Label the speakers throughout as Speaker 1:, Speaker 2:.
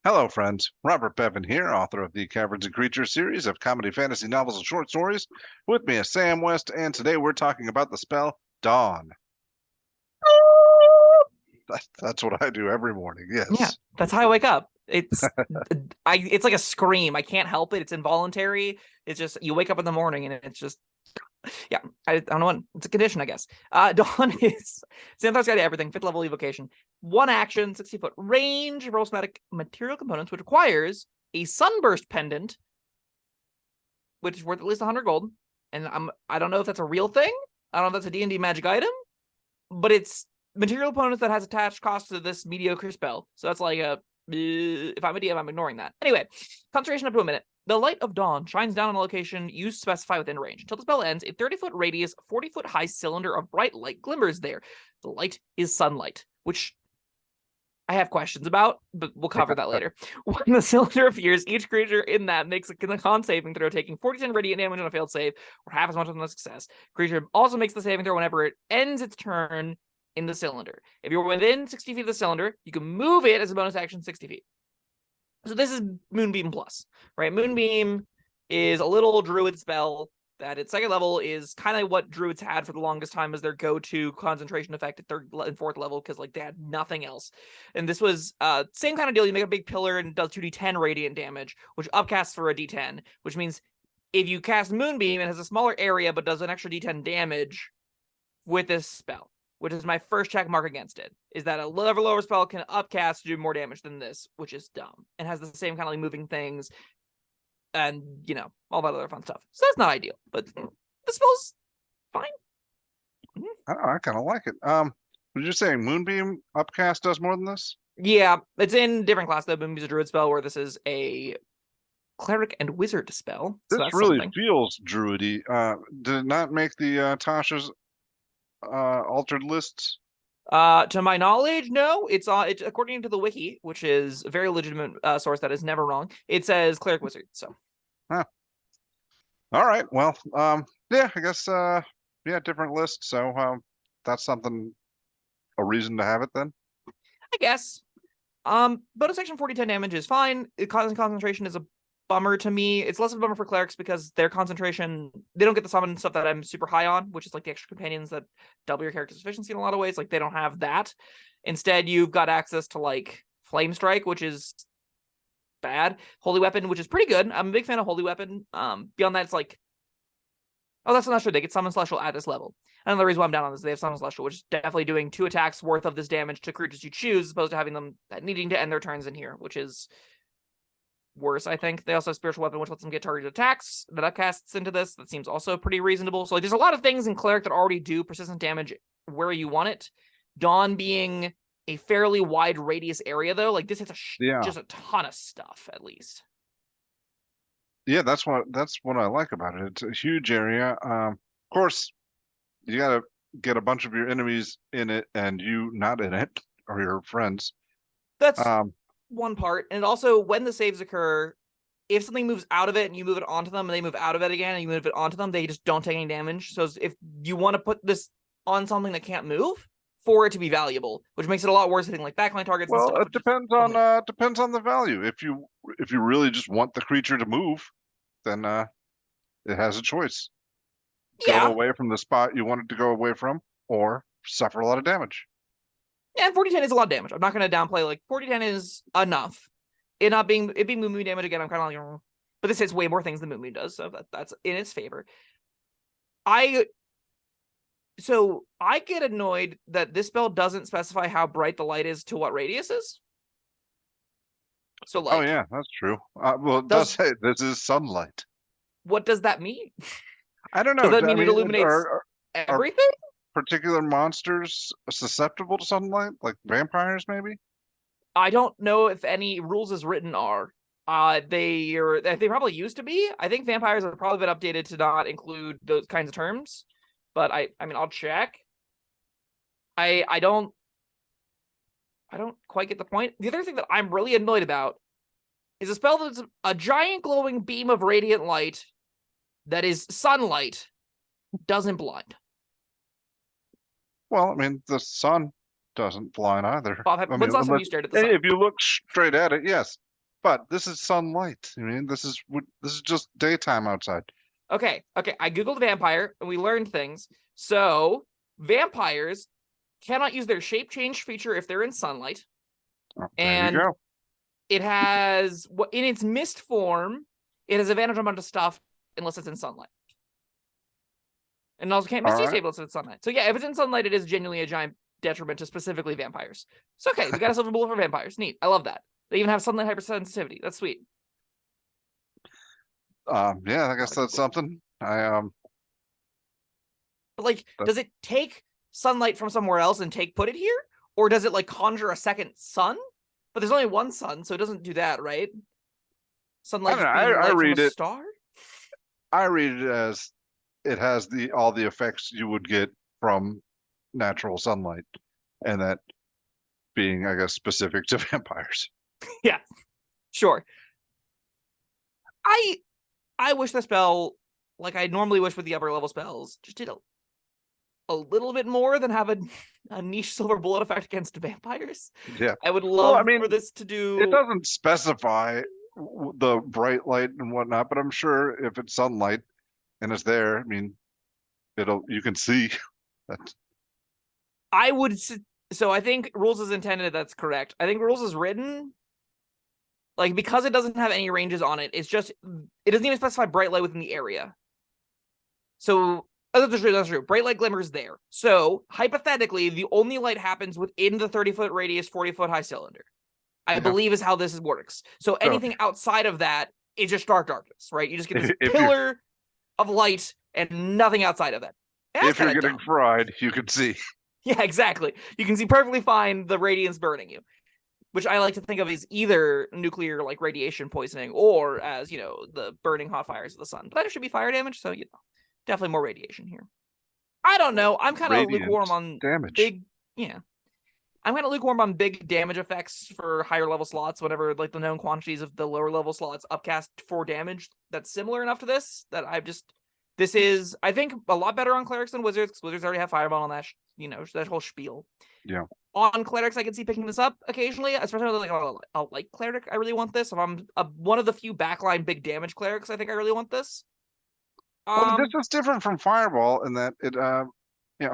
Speaker 1: Hello, friends. Robert Bevan here, author of the Caverns Creatures series of comedy fantasy novels and short stories. With me is Sam West, and today we're talking about the spell Dawn. That's what I do every morning,
Speaker 2: Yeah,
Speaker 1: yes.
Speaker 2: that's how I wake up. It's like a scream. I can't help it. It's involuntary. It's just you wake up in the morning and it's just yeah. I don't know what it's a condition, I guess. Dawn is Xanathar's Guide to Everything, 5th level evocation. 1 action, 60-foot range, roll somatic material components, which requires a sunburst pendant, which is worth at least 100 gold. And I don't know if that's a real thing. I don't know if that's a D&D magic item, but it's material components that has attached cost to this mediocre spell. So that's like if I'm a DM, I'm ignoring that. Anyway, concentration up to a minute. The light of dawn shines down on a location you specify within range. Until the spell ends, a 30-foot radius, 40-foot high cylinder of bright light glimmers there. The light is sunlight, which I have questions about, but we'll cover that later. When the cylinder appears, each creature in that makes a con saving throw, taking 40% radiant damage on a failed save, or half as much on a success. Creature also makes the saving throw whenever it ends its turn in the cylinder. If you're within 60 feet of the cylinder, you can move it as a bonus action 60 feet. So this is Moonbeam Plus, right? Moonbeam is a little druid spell that at 2nd level is kind of what druids had for the longest time as their go-to concentration effect at 3rd and 4th level, because like they had nothing else. And this was same kind of deal. You make a big pillar and it does 2d10 radiant damage, which upcasts for a d10, which means if you cast Moonbeam, it has a smaller area but does an extra d10 damage with this spell, which is my first check mark against it, is that a lower spell can upcast to do more damage than this, which is dumb, and has the same kind of like moving things and, you know, all that other fun stuff. So that's not ideal, but the spell's fine.
Speaker 1: I don't know, I kind of like it. Were you saying Moonbeam Upcast does more than this?
Speaker 2: Yeah, it's in different class though. Moonbeam's a druid spell, where this is a cleric and wizard spell. So
Speaker 1: This
Speaker 2: that's
Speaker 1: really
Speaker 2: something.
Speaker 1: feels druidy. Did it not make the Tasha's altered lists?
Speaker 2: To my knowledge, no. It's according to the wiki, which is a very legitimate source that is never wrong. It says cleric wizard. So
Speaker 1: Huh. All right. Well, yeah, I guess yeah, different list. So that's something, a reason to have it then.
Speaker 2: I guess. Bonus action 40-10 damage is fine. Concentration is a bummer to me. It's less of a bummer for clerics because their concentration, they don't get the summon stuff that I'm super high on, which is like the extra companions that double your character's efficiency in a lot of ways. Like they don't have that. Instead, you've got access to like Flame Strike, which is bad. Holy Weapon, which is pretty good. I'm a big fan of Holy Weapon. Beyond that, it's like, oh, that's not true. They get Summon Celestial at this level. Another reason why I'm down on this, they have Summon Celestial, which is definitely doing 2 attacks worth of this damage to creatures you choose, as opposed to having them needing to end their turns in here, which is worse, I think. They also have Spiritual Weapon, which lets them get targeted attacks that upcasts into this. That seems also pretty reasonable. So like, there's a lot of things in Cleric that already do persistent damage where you want it. Dawn being a fairly wide radius area, though, like this hits just a ton of stuff, at least.
Speaker 1: Yeah, that's what I like about it. It's a huge area. Of course, you gotta get a bunch of your enemies in it and you not in it, or your friends.
Speaker 2: That's one part. And also, when the saves occur, if something moves out of it and you move it onto them and they move out of it again and you move it onto them, they just don't take any damage. So if you want to put this on something that can't move for it to be valuable, which makes it a lot worse hitting like backline targets and
Speaker 1: Well,
Speaker 2: stuff.
Speaker 1: it depends on the value. If you really just want the creature to move, then it has a choice. Go
Speaker 2: Yeah.
Speaker 1: away from the spot you want it to go away from, or suffer a lot of damage.
Speaker 2: Yeah, 40-10 is a lot of damage. I'm not going to downplay, like, 40-10 is enough. It being Moonbeam damage again, I'm kind of like, but this hits way more things than Moonbeam does, so that's in its favor. So I get annoyed that this spell doesn't specify how bright the light is to what radius is. So like,
Speaker 1: oh yeah, that's true. Well, it does say this is sunlight.
Speaker 2: What does that mean?
Speaker 1: I don't know.
Speaker 2: Does that mean
Speaker 1: I
Speaker 2: it
Speaker 1: mean,
Speaker 2: illuminates everything?
Speaker 1: Particular monsters susceptible to sunlight, like vampires, maybe?
Speaker 2: I don't know if any rules as written are. They probably used to be. I think vampires have probably been updated to not include those kinds of terms. But I mean, I'll check. I don't quite get the point. The other thing that I'm really annoyed about is a spell that's a giant glowing beam of radiant light that is sunlight doesn't blind.
Speaker 1: Well, I mean, the sun doesn't blind either.
Speaker 2: Bob, when's the last time you stared at the sun?
Speaker 1: If you look straight at it, yes. But this is sunlight. I mean, this is just daytime outside.
Speaker 2: Okay. I googled vampire and we learned things. So vampires cannot use their shape change feature if they're in sunlight.
Speaker 1: Oh,
Speaker 2: And
Speaker 1: there you go.
Speaker 2: it has in its mist form, it has advantage on a bunch of stuff unless it's in sunlight. And it also can't
Speaker 1: All
Speaker 2: misuse
Speaker 1: right.
Speaker 2: able if it's sunlight. So yeah, if it's in sunlight, it is genuinely a giant detriment to specifically vampires. So okay, we got a silver bullet for vampires. Neat. I love that. They even have sunlight hypersensitivity. That's sweet.
Speaker 1: Yeah, I guess that's something.
Speaker 2: But like,
Speaker 1: That-
Speaker 2: does it take sunlight from somewhere else and put it here? Or does it like conjure a second sun? But there's only one sun, so it doesn't do that, right? Sunlight just being light
Speaker 1: read
Speaker 2: from a
Speaker 1: it.
Speaker 2: star?
Speaker 1: I read it as it has all the effects you would get from natural sunlight, and that being, I guess, specific to vampires.
Speaker 2: Yeah, sure. I wish the spell, like I normally wish with the upper level spells, just did a little bit more than have a niche silver bullet effect against vampires.
Speaker 1: Yeah.
Speaker 2: I would love
Speaker 1: I mean,
Speaker 2: for this to do.
Speaker 1: It doesn't specify the bright light and whatnot, but I'm sure if it's sunlight and it's there, I mean, you can see that.
Speaker 2: I would. So I think rules is intended. That's correct. I think rules is written. Like, because it doesn't have any ranges on it, it doesn't even specify bright light within the area. So, that's true. Bright light glimmer is there. So, hypothetically, the only light happens within the 30-foot radius, 40-foot high cylinder. I believe is how this works. So, anything outside of that is just stark darkness, right? You just get this pillar of light and nothing outside of that.
Speaker 1: If you're getting fried, you can see.
Speaker 2: Yeah, exactly. You can see perfectly fine the radiance burning you, which I like to think of as either nuclear like radiation poisoning or as, the burning hot fires of the sun. But that should be fire damage, so definitely more radiation here. I don't know. I'm kind of lukewarm on
Speaker 1: damage.
Speaker 2: I'm kind of lukewarm on big damage effects for higher level slots whenever like the known quantities of the lower level slots upcast for damage that's similar enough to this that this is, I think, a lot better on clerics than wizards, because wizards already have fireball on that, that whole spiel.
Speaker 1: Yeah.
Speaker 2: On clerics, I can see picking this up occasionally, especially with a light cleric. I really want this. If I'm one of the few backline big damage clerics, I think I really want this.
Speaker 1: Well, this is different from fireball in that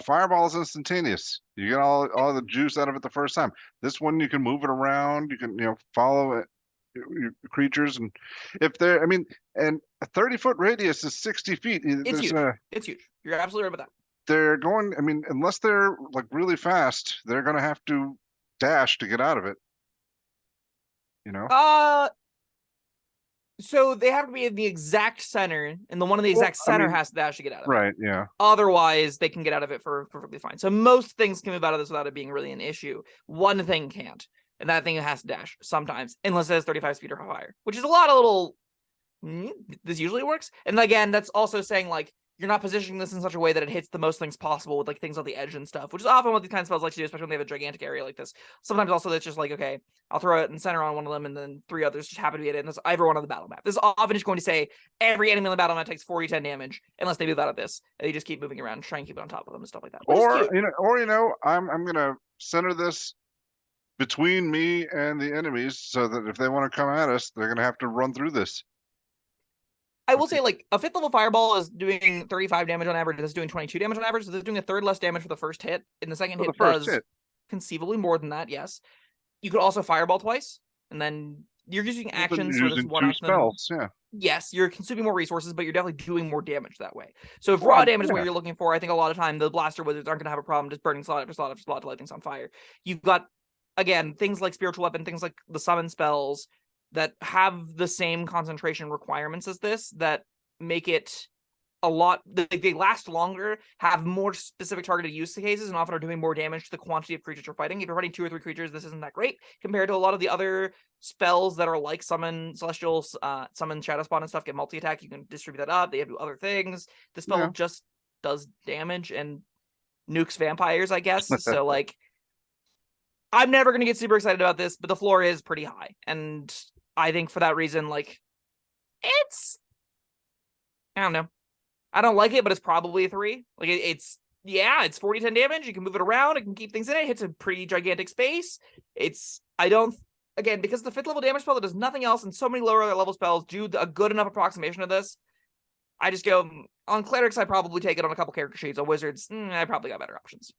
Speaker 1: fireball is instantaneous. You get all the juice out of it the first time. This one, you can move it around. You can follow it, your creatures, and if they're, and a 30-foot radius is 60 feet.
Speaker 2: It's huge. It's huge. You're absolutely right about that.
Speaker 1: They're going. Unless they're like really fast, they're going to have to dash to get out of it.
Speaker 2: So they have to be in the exact center, and the one in the exact center has to dash to get out of it.
Speaker 1: Right, yeah.
Speaker 2: Otherwise, they can get out of it perfectly fine. So most things can move out of this without it being really an issue. One thing can't, and that thing has to dash sometimes, unless it has 35 speed or higher, which is a lot of little... This usually works. And again, that's also saying, like, you're not positioning this in such a way that it hits the most things possible with like things on the edge and stuff, which is often what these kinds of spells like to do, especially when they have a gigantic area like this. Sometimes also it's just like, okay, I'll throw it in center on one of them, and then 3 others just happen to be it, and there's everyone on the battle map. This is often just going to say every enemy on the battle map takes 40-10 damage unless they move out of this, and they just keep moving around and try and keep it on top of them and stuff like that.
Speaker 1: I'm gonna center this between me and the enemies so that if they want to come at us, they're gonna have to run through this.
Speaker 2: I will say, like, a 5th level fireball is doing 35 damage on average. It's doing 22 damage on average. So they're doing a third less damage for the first hit. And the second hit does conceivably more than that, yes. You could also fireball twice. And then you're using actions for this one action.
Speaker 1: Spells, yeah.
Speaker 2: Yes, you're consuming more resources, but you're definitely doing more damage that way. So if raw damage is what you're looking for, I think a lot of time the blaster wizards aren't going to have a problem just burning slot after slot after slot to light things on fire. You've got, again, things like spiritual weapon, things like the summon spells that have the same concentration requirements as this, that make it a lot, they last longer, have more specific targeted use cases, and often are doing more damage to the quantity of creatures you're fighting. If you're fighting 2 or 3 creatures, this isn't that great compared to a lot of the other spells that are like summon celestials, summon shadow spawn and stuff, get multi-attack. You can distribute that up. They have to do other things. The spell just does damage and nukes vampires, I guess. So like, I'm never going to get super excited about this, but the floor is pretty high. And I think for that reason, like, it's, I don't know. I don't like it, but it's probably a 3. Like, it's 40-10 damage. You can move it around. It can keep things in it. It hits a pretty gigantic space. again, because the 5th level damage spell that does nothing else and so many lower level spells do a good enough approximation of this, I just go, on clerics, I probably take it on a couple character sheets. On wizards, I probably got better options.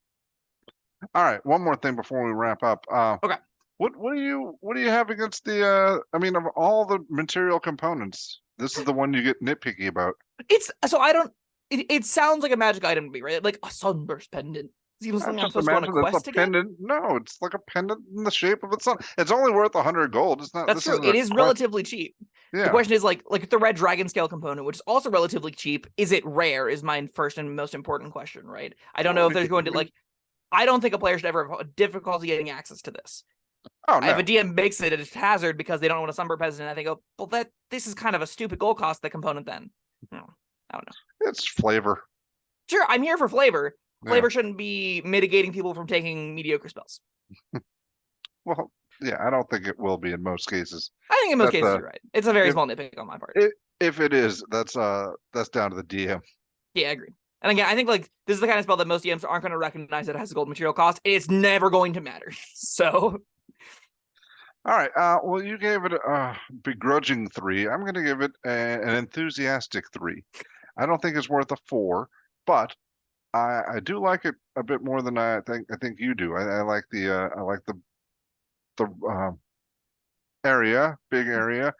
Speaker 1: All right, one more thing before we wrap up.
Speaker 2: Okay.
Speaker 1: What do you have against the I mean, of all the material components, this is the one you get nitpicky about.
Speaker 2: It sounds like a magic item to me, right? Like a sunburst pendant. Is even something I'm supposed to go on a quest to get?
Speaker 1: Pendant. No, it's like a pendant in the shape of a sun. It's only worth 100 gold. It's not.
Speaker 2: That's true. It is relatively cheap.
Speaker 1: Yeah.
Speaker 2: The question is like the red dragon scale component, which is also relatively cheap. Is it rare? Is my first and most important question, right? I don't know if there's going to I don't think a player should ever have a difficulty getting access to this.
Speaker 1: Oh, no.
Speaker 2: If a DM makes it a hazard because they don't want a sunburn peasant, I think, oh, well, this is kind of a stupid gold cost, the component then. No, I don't know.
Speaker 1: It's flavor.
Speaker 2: Sure, I'm here for flavor. Flavor shouldn't be mitigating people from taking mediocre spells.
Speaker 1: Well, yeah, I don't think it will be in most cases.
Speaker 2: I think in most cases you're right. It's a very small nitpick on my part.
Speaker 1: If it is, that's down to the DM.
Speaker 2: Yeah, I agree. And again, I think like this is the kind of spell that most DMs aren't going to recognize that it has a gold material cost. It's never going to matter. So,
Speaker 1: all right. Well, you gave it a begrudging 3. I'm going to give it an enthusiastic 3. I don't think it's worth a 4, but I do like it a bit more than I think you do. I like the area, big area,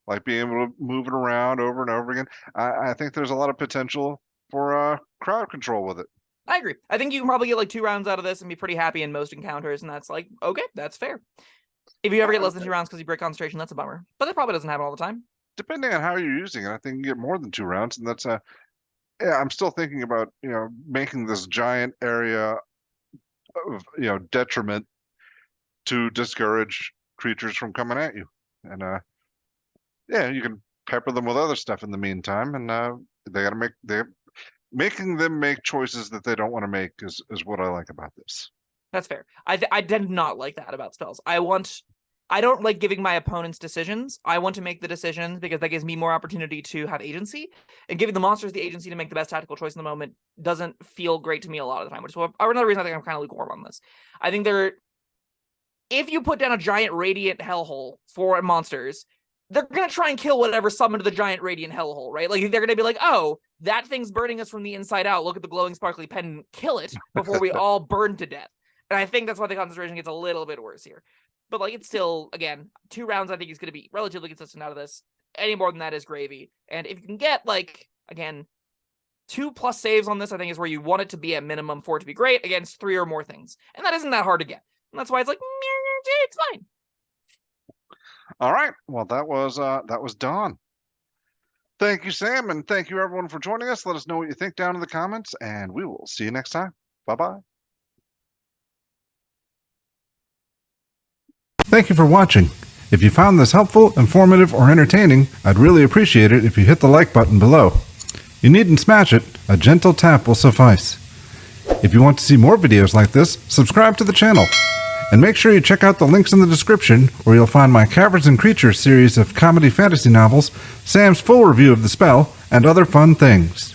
Speaker 1: like being able to move it around over and over again. I think there's a lot of potential for crowd control with it.
Speaker 2: I agree. I think you can probably get like 2 rounds out of this and be pretty happy in most encounters, and that's like, okay, that's fair. If you ever get less than 2 rounds because you break concentration, that's a bummer. But that probably doesn't happen all the time.
Speaker 1: Depending on how you're using it, I think you get more than 2 rounds, and that's yeah, I'm still thinking about, making this giant area of, detriment to discourage creatures from coming at you. And yeah, you can pepper them with other stuff in the meantime, and they got to making them make choices that they don't want to make is what I like about this.
Speaker 2: That's fair. I did not like that about spells. I don't like giving my opponents decisions. I want to make the decisions because that gives me more opportunity to have agency. And giving the monsters the agency to make the best tactical choice in the moment doesn't feel great to me a lot of the time, which is another reason I think I'm kind of lukewarm on this. I think if you put down a giant radiant hellhole for monsters, they're going to try and kill whatever summoned the giant radiant hellhole, right? Like, they're going to be like, oh, that thing's burning us from the inside out. Look at the glowing sparkly pendant. Kill it before we all burn to death. And I think that's why the concentration gets a little bit worse here. But, like, it's still, again, 2 rounds I think is going to be relatively consistent out of this. Any more than that is gravy. And if you can get, like, again, 2+ saves on this, I think is where you want it to be at minimum for it to be great against 3 or more things. And that isn't that hard to get. And that's why it's like, it's fine.
Speaker 1: All right. Well, that was Dawn. Thank you, Sam, and thank you everyone for joining us. Let us know what you think down in the comments, and we will see you next time. Bye-bye. Thank you for watching. If you found this helpful, informative, or entertaining, I'd really appreciate it if you hit the like button below. You needn't smash it. A gentle tap will suffice. If you want to see more videos like this, subscribe to the channel. And make sure you check out the links in the description, where you'll find my Caverns and Creatures series of comedy fantasy novels, Sam's full review of the spell, and other fun things.